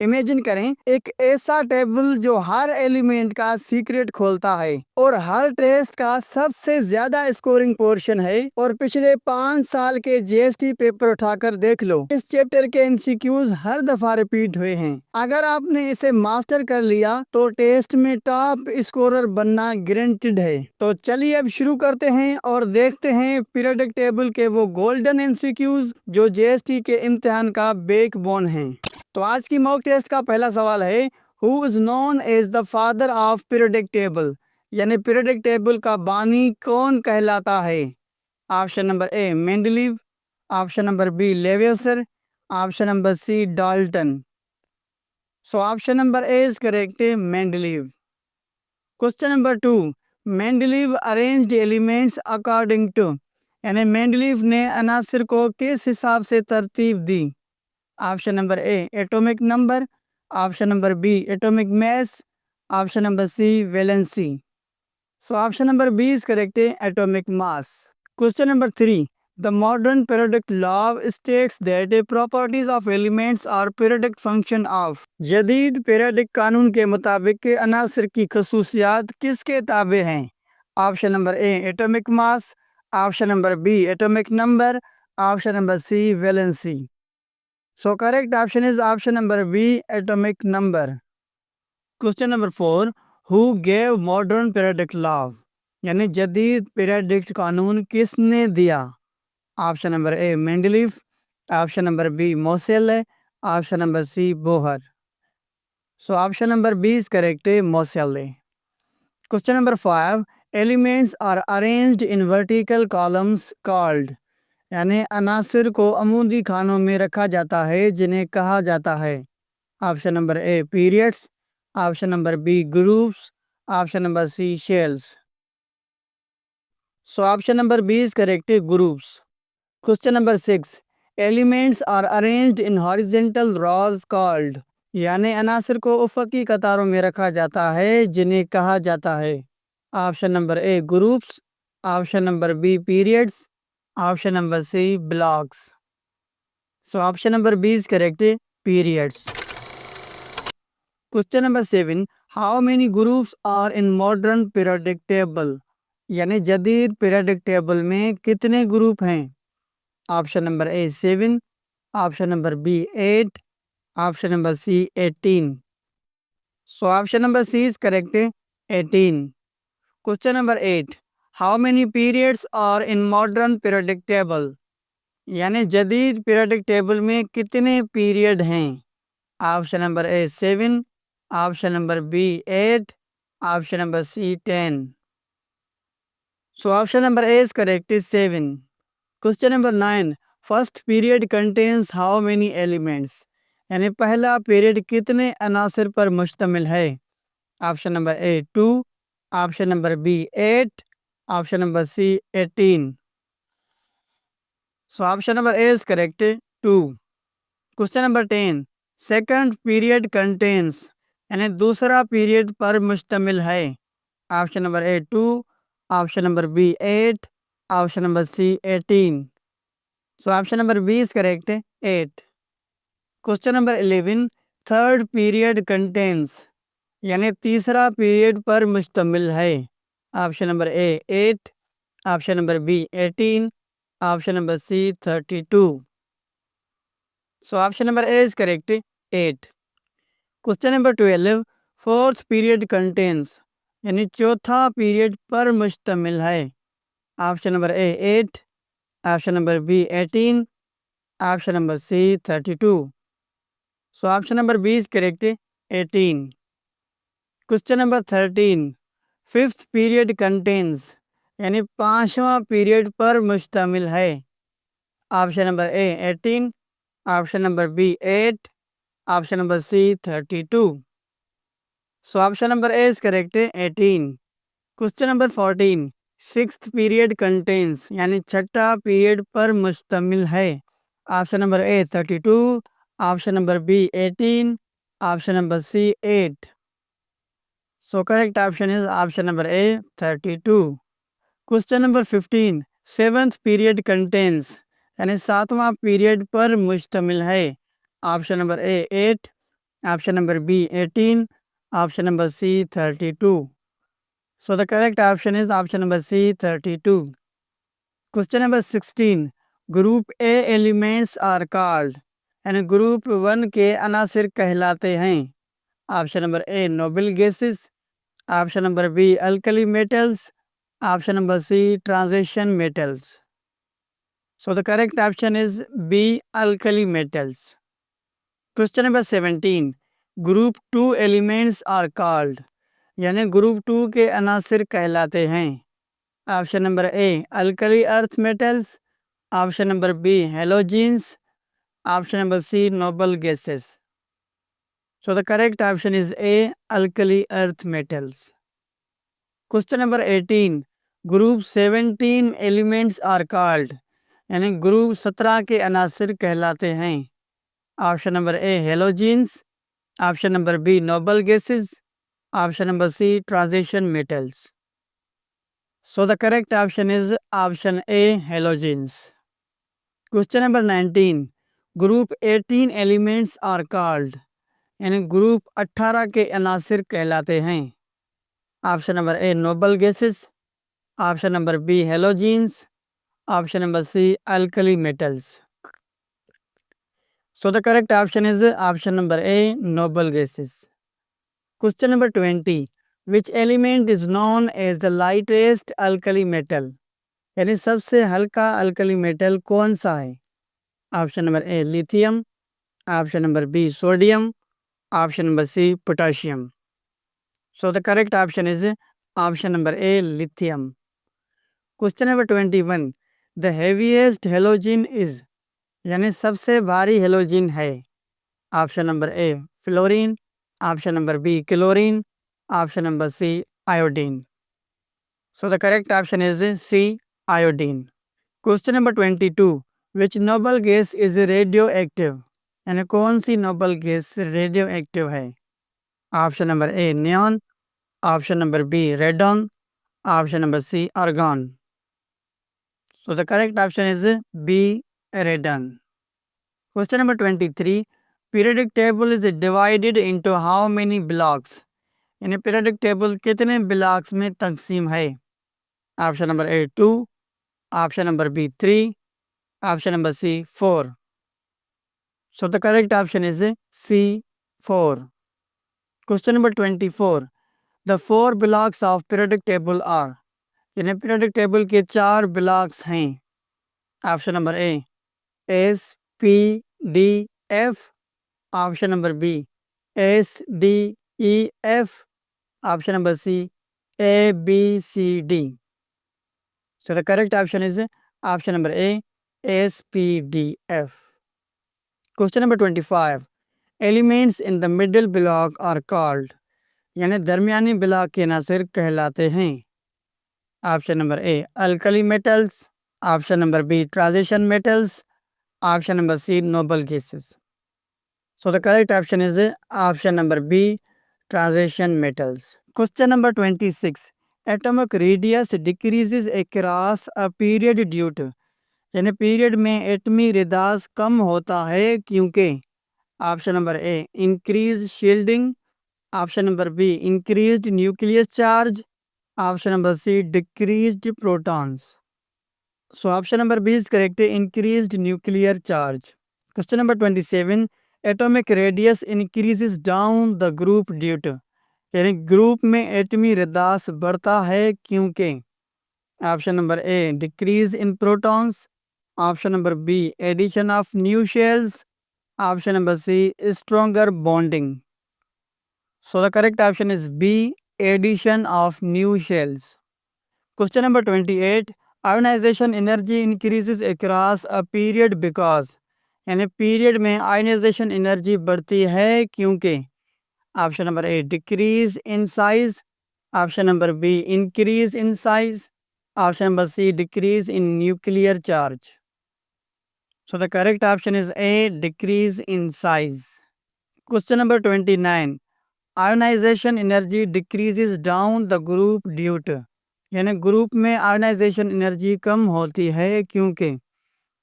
Imagine करें एक ऐसा टेबल जो हर एलिमेंट का सीक्रेट खोलता है और हर टेस्ट का सबसे ज्यादा स्कोरिंग पोर्शन है। और पिछले 5 साल के जीएसटी पेपर उठाकर देख लो, इस चैप्टर के एमसीक्यूज हर दफा रिपीट हुए हैं। अगर आपने इसे मास्टर कर लिया तो टेस्ट में टॉप स्कोरर बनना गारंटेड है। तो चलिए अब शुरू करते हैं और देखते हैं पीरियोडिक टेबल के वो गोल्डन एमसीक्यूज जो जीएसटी के इम्तिहान का बैकबोन है। तो आज की मॉक टेस्ट का पहला सवाल है, who is known as the father of periodic table, यानी पीरियोडिक टेबल का बानी कौन कहलाता है। Option number A Mendeleev, option number B Lavoisier, option number C Dalton. So option number A is correct, Mendeleev. Question number 2, Mendeleev arranged elements according to, यानी Mendeleev ने अनासिर को किस हिसाब से तरतीब दी। Option number A atomic number, option number B atomic mass, option number C valency. So option number B is correct, atomic mass. Question number 3, the modern periodic law states that properties of elements are periodic function of. जदीद periodic कानून के मुताबिक अनासिर की खसूसियात किसके ताबे हैं। Option number A atomic mass, option number B atomic number, option number C valency. So correct option is option number B, atomic number. Question number 4, who gave modern periodic law, यानी जदीद पीरियडिक कानून किसने दिया। Option number A Mendeleev, option number B Moseley, option number C Bohr. So option number B is correct, Moseley. Question number 5, elements are arranged in vertical columns called, यानी अनासिर को अमूदी खानों में रखा जाता है जिन्हें कहा जाता है। Option number A periods, option number B groups, option number C shells. So option number B is correct, groups. Question number 6, elements are arranged in horizontal rows called, यानी अनासिर को उफकी कतारों में रखा जाता है जिन्हें कहा जाता है। Option number A groups, option number B periods, option number C blocks. So option number B is correct, periods. Question number 7, how many groups are in modern periodic table, यानी जदीद पीरियोडिक टेबल में कितने group हैं। Option number A 7, option number B 8, option number C 18। So option number C is correct, 18। Question number 8, how many periods are in modern periodic table, यानी जदीद periodic table में कितने period हैं। Option number A 7, option number B 8, option number C 10। So option number A is correct, 7। Question number 9, first period contains how many elements, यानी पहला period कितने अनासिर पर मुश्तमिल है। Option number A 2, option number B 8, option number C 18। So option number A is correct, 2। Question number 10, second period contains, यानी दूसरा period पर मुश्तमिल है। Option number A 2, option number B 8, option number C 18। So option number B is correct, 8। Question number 11, third period contains, यानी तीसरा period पर मुश्तमिल है। Option number A 8, option number B 18, option number C 32। So option number A is correct, 8। Question number 12, fourth period contains, यानी चौथा period पर मुश्तमिल है। Option number A 8, option number B 18, option number C 32। So option number B is correct, 18। Question number 13, fifth period contains, यानी पांचवा period पर मुश्तमिल है। Option number A 18, option number B 8, option number C 32। So option number A is correct, 18। Question number 14, sixth period contains, यानी छठा period पर मुश्तमिल है। Option number A 32, option number B 18, option number C 8। So correct option is option number A 32। Question number 15, seventh period contains, यानी सातवां period पर मुश्तमिल है। Option number A 8, Option number B 18. Option number C 32. So the correct option is option number C 32. Question number 16. Group A elements are called and Group 1 के अनासिर कहलाते हैं. Option number A noble gases. Option number B alkali metals. Option number C transition metals. So the correct option is B alkali metals. Question number 17. Group 2 elements are called यानी group 2 के अनासिर कहलाते हैं. Option number A alkali earth metals. Option number B halogens. Option number C noble gases. So the correct option is A alkali earth metals. Question number 18. Group 17 elements are called यानी group 17 के अनासिर कहलाते हैं. Option number A halogens. Option number B noble gases. Option number C transition metals. So the correct option is option A halogens. Question number 19. Group 18 elements are called यानी group 18 के अनासिर कहलाते हैं. Option number A noble gases. Option number B halogens. Option number C alkali metals. So the correct option is option number A noble gases. Question number 20. Which element is known as the lightest alkali metal यानी सबसे हल्का alkali metal कौन सा है. Option number A lithium. Option number B sodium. Option number C potassium. So the correct option is option number A lithium. Question number 21. The heaviest halogen is यानी सबसे भारी halogen है. Option number A fluorine. Option number B chlorine. Option number C iodine. So the correct option is C iodine. Question number 22. Which noble gas is radioactive यानी कौन सी noble gas radio active है. Option number A neon. Option number B radon. Option number C argon. So the correct option is B radon. Question number 23. Periodic table is divided into how many blocks यानी periodic table कितने blocks में तकसीम है. Option number A 2. Option number B 3. Option number C 4. So the correct option is C 4. Question number 24. The 4 blocks of periodic table are यानी periodic table के 4 blocks हैं. Option number A S P D F. Option number B S D E F. Option number C A B C D. So the correct option is option number A S P D F. Question number 25. Elements in the middle block are called यानी दरमियानी block के अनासिर कहलाते हैं. Option number A alkali metals. Option number B transition metals. Option number C noble gases. So the correct option is option number B transition metals. Question number 26. Atomic radius decreases across a period due to यानी period में एटमी radius कम होता है क्योंकि. Option number A increase shielding. Option number B increased nucleus charge. Option number C decreased protons. So option number B is correct increased nuclear charge. Question number 27. Atomic radius increases down the group due to यानी group में एटमी radius बढ़ता है क्योंकि. Option number A decrease in protons. Option number B addition of new shells. Option number C stronger bonding. So the correct option is B addition of new shells. Question number 28. Ionisation energy increases across a period because यानी period में ionisation energy बढ़ती है क्योंकि. Option number A decrease in size. Option number B increase in size. Option number C decrease in nuclear charge. So the correct option is A decrease in size. Question number 29. Ionisation energy decreases down the group due to यानी group में ionisation energy कम होती है क्योंकि.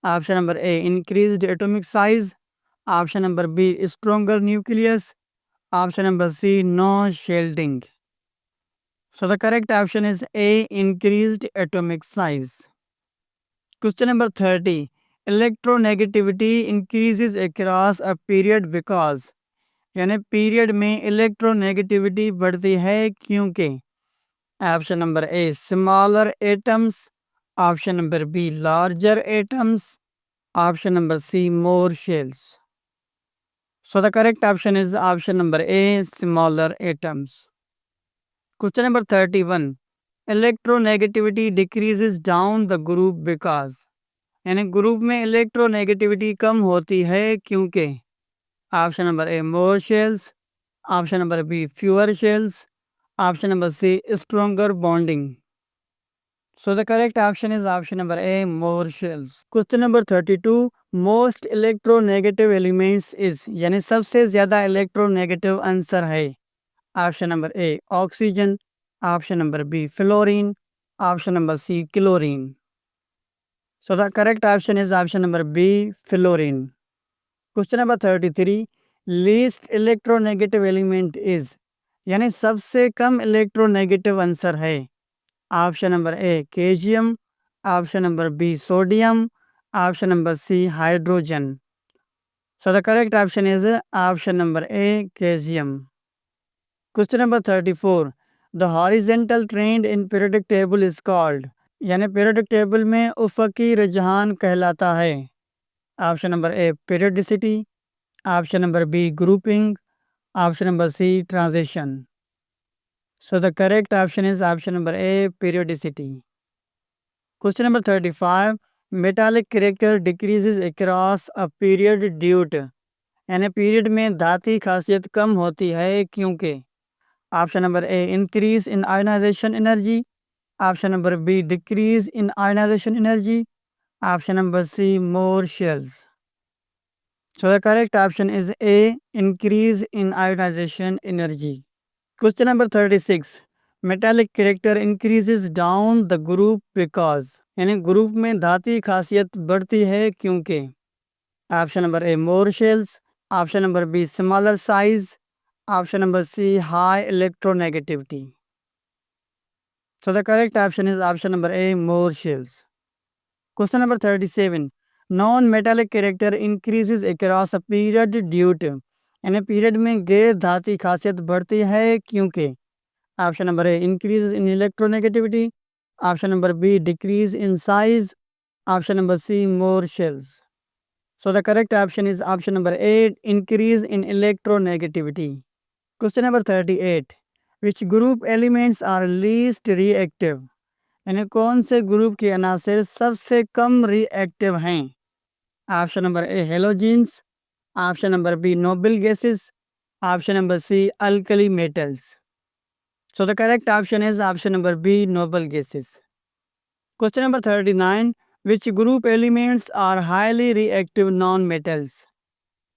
Option number A increased atomic size. Option number B stronger nucleus. Option number C, no shielding. So the correct option is A, increased atomic size. Question number 30. Electronegativity increases across a period because, यानी period में electronegativity बढ़ती है क्योंकि option number A smaller atoms, option number B larger atoms, option number C more shells. So the correct option is option number A, smaller atoms. Question number 31. Electronegativity decreases down the group because, यानी group में electronegativity कम होती है क्योंकि option number A more shells, option number B fewer shells, option number C stronger bonding. So the correct option is option number A, more shells. Question number 32. Most electronegative elements is, यानी सबसे ज्यादा electronegative आंसर है. Option number A oxygen, option number B fluorine, option number C chlorine. So the correct option is option number B, fluorine. Question number 33. Least electronegative element is, यानी सबसे कम electronegative आंसर है. Option number A calcium, option number B sodium, option number C hydrogen. So the correct option is option number A calcium. Question number 34. The horizontal trend in periodic table is called, यानी periodic table में उफकी रुझान कहलाता है. Option number A periodicity, option number B grouping, option number C transition. So the correct option is option number A, periodicity. Question number 35. Metallic character decreases across a period due to, यानी period में धाती खासियत कम होती है क्योंकि option number A increase in ionisation energy, option number B decrease in ionisation energy, option number C more shells. So the correct option is A increase in ionisation energy. Question number 36. Metallic character increases down the group because, यानी group में धाती खासियत बढ़ती है क्योंकि option number A more shells, option number B smaller size, option number C high electronegativity. So the correct option is option number A more shells. Question number 37. Non metallic character increases across a period due to, यानी period में गैर धाती खासियत बढ़ती है क्योंकि option number A increase in electronegativity, option number B decrease in size, option number C more shells. So the correct option is option number A increase in electronegativity. Question number 38. Which group elements are least reactive, यानी कौन से group के अनासिर सबसे कम reactive हैं. Option number A halogens, option number B noble gases, option number C alkali metals. So the correct option is option number B noble gases. Question number 39. Which group elements are highly reactive non metals,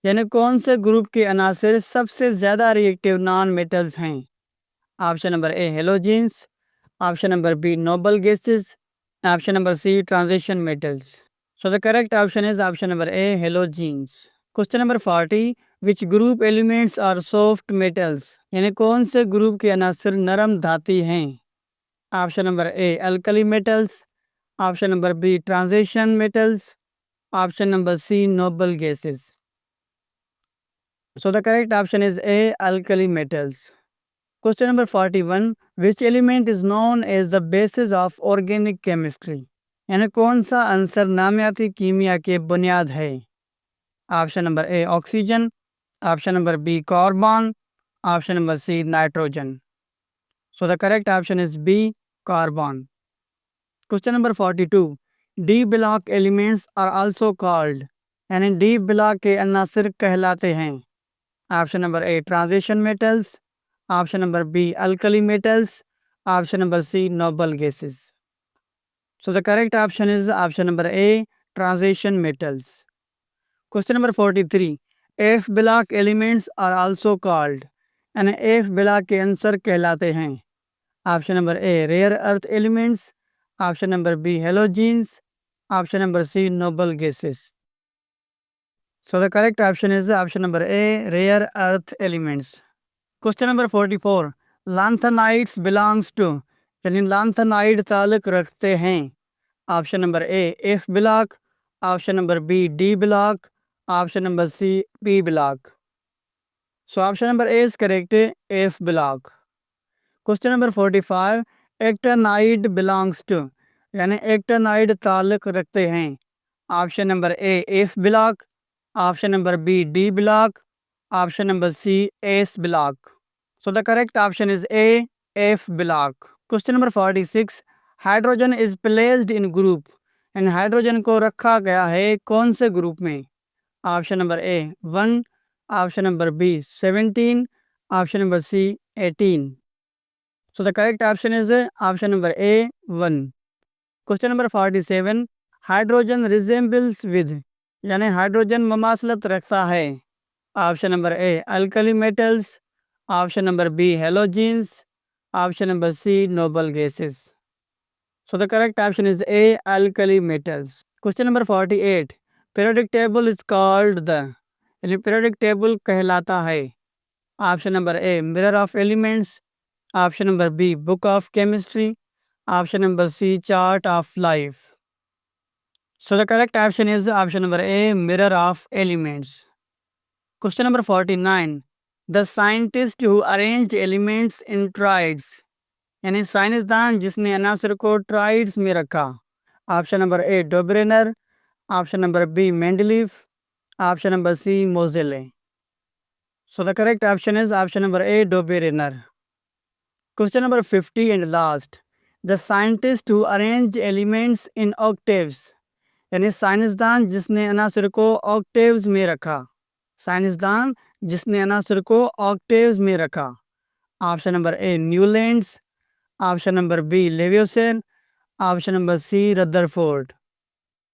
यानी कौन से group के अनासिर सबसे ज़्यादा reactive non metals हैं. Option number A halogens, option number B noble gases, option number C transition metals. So the correct option is option number A halogens. Question number 40. Which group elements are soft metals, यानी कौन से group के अनासिर नरम धाती हैं. Option number A alkali metals, option number B transition metals, option number C noble gases. So the correct option is A alkali metals. Question number 41. Which element is known as the basis of organic chemistry, यानी कौन सा आंसर नामियाती कीमिया के बुनियाद है. Option number A oxygen, option number B carbon, option number C nitrogen. So the correct option is B carbon. Question number 42. D block elements are also called, यानी डी ब्लॉक के अनासिर कहलाते हैं. Option number A transition metals, option number B alkali metals, option number C noble gases. So the correct option is option number A transition metals. Question number 43. F block elements are also called, यानी F block के answer कहलाते हैं. Option number A rare earth elements, option number B halogens, option number C noble gases. So the correct option is option number A rare earth elements. Question number 44, lanthanides belongs to, यानी lanthanide ताल्लुक रखते हैं। Option number A F block, option number B D block, option number C P block. So option number A is correct, F block. Question number 45, actinide belongs to, यानी actinide ताल्लुक रखते हैं। Option number A F block, option number B D block, option number C S block. So the correct option is A F block. Question number 46, hydrogen is placed in group, यानी hydrogen को रखा गया है कौन से group में। Option number A 1, option number B 17, option number C 18। So the correct option is option number A 1। Question number 47, hydrogen resembles with, यानी hydrogen ममासलत रखता है। Option number A alkali metals, option number B halogens, option number C noble gases. So the correct option is A alkali metals. Question number 48, periodic table is called the, यानी periodic table कहलाता है। Option number A mirror of elements, option number B book of chemistry, option number C chart of life. So the correct option is option number A mirror of elements. Question number 49, the scientist who arranged elements in triads, यानी साइंसदान जिसने अनासर को triads में रखा। Option number A Dobereiner, option number B Mendeleev, option number C Moseley. So the correct option is option number A डोब्रेनर। Question number 50 and last, the scientist who arranged elements in octaves, यानी साइंसदान जिसने अनासर को octaves में रखा। साइंसदान जिसने अनासर को ऑक्टेव्स में रखा। Option number A Newlands, option number B Lavoisier, option number C Rutherford.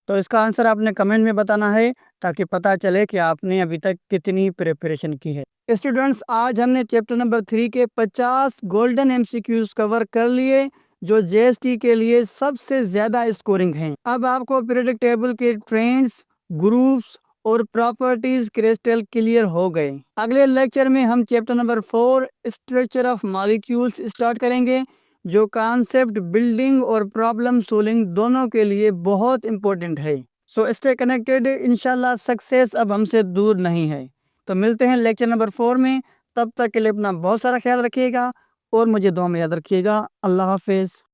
तो इसका आंसर आपने कमेंट में बताना है ताकि पता चले कि आपने अभी तक कितनी प्रिपरेशन की है। स्टूडेंट्स, आज हमने चैप्टर नंबर 3 के 50 गोल्डन एमसीक्यूज कवर कर लिए जो जीएसटी के लिए सबसे ज़्यादा स्कोरिंग हैं। अब आपको पीरियोडिक टेबल के ट्रेंड्स, ग्रुप्स और प्रॉपर्टीज क्रिस्टल क्लियर हो गए। अगले लेक्चर में हम chapter number 4 structure of molecules start करेंगे जो कॉन्सेप्ट बिल्डिंग और प्रॉब्लम सोल्विंग दोनों के लिए बहुत इंपॉर्टेंट है। सो स्टे कनेक्टेड, इंशाल्लाह सक्सेस अब हमसे दूर नहीं है। तो मिलते हैं लेक्चर नंबर 4 में। तब तक के लिए अपना बहुत सारा ख्याल रखिएगा और मुझे दुआ में याद रखिएगा। अल्लाह हाफिज़।